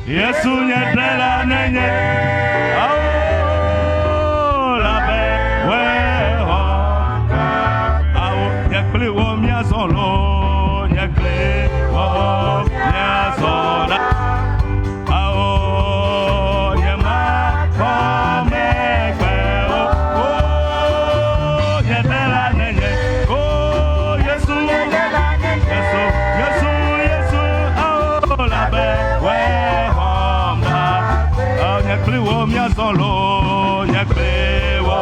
Yesu nyetela nenye. Oh, la be we ho. Awo nyekle wo mia solo. Nyekle wo mia sola. Awo nyema kome kwe o. Oh, nyetela nenye. Oh, Yesu nyetela nenye. Yesu. Oh, la be we. Nyekle wo mia solo, nyekle wo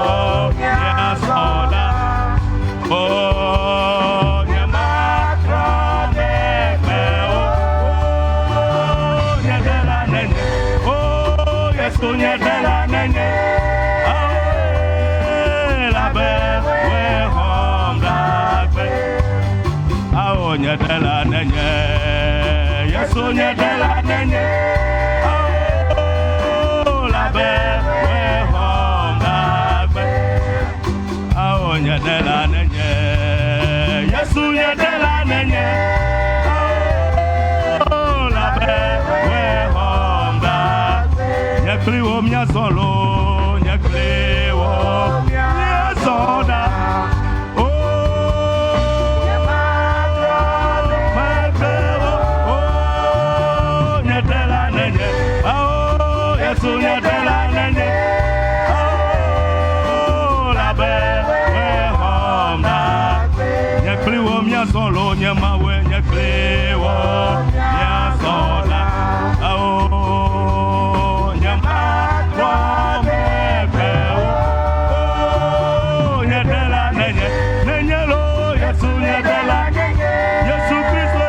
mia sola. Oh, nyema krome kweo. Oh, nyedela nenye. Oh, Yesu nyedela nenye. Oh, la be we hom la be. Oh, nyedela nenye. Yesu nyedela nenye. Nyedela nenye, Yesu nyedela nenye. Oh, la be we homba. Nyekli wo mia solo, nyekli wo mia soda. Oh, nyedela nenye. Oh, Yesu nyedela nenye. Solo nyama we nyekle wo nya sola. Oh, nyama wo mekwe. Oh, nyedela nenye. Nenye lo Yesu nyedela. Yesu Kristo.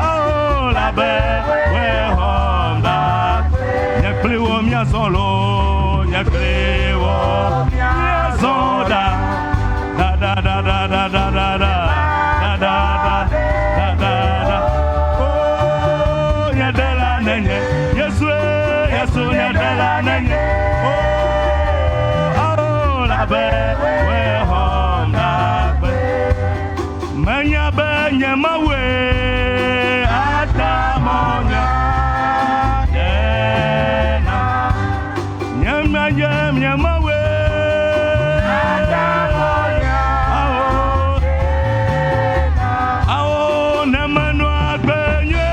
Oh, la be we honda. Nyekle wo mia solo. Nyekle wo mia sola. Da da da da da da da da. Yesu nyedela nenye. Oh, la be we hom la be. Menya be nyema we atamonya. Nyema we atamonya. Awo nemanu agbenye.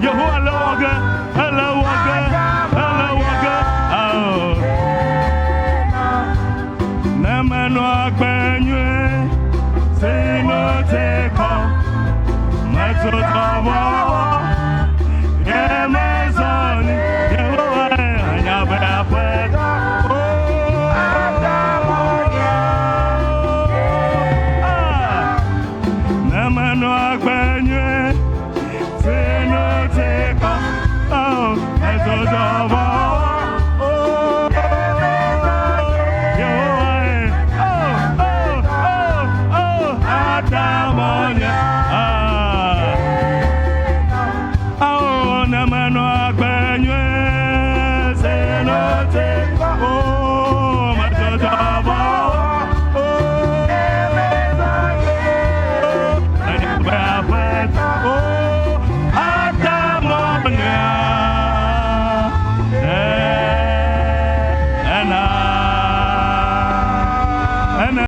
Yehovah Lawaga, Lawaga, Lawaga, oh. Nemeno Akbenye, Sino Teko, Matotavo, Yemazoni, Yehovah, Anyabapeta, oh. Nemeno Akbenye, Sino Teko, oh, Matotavo. Mano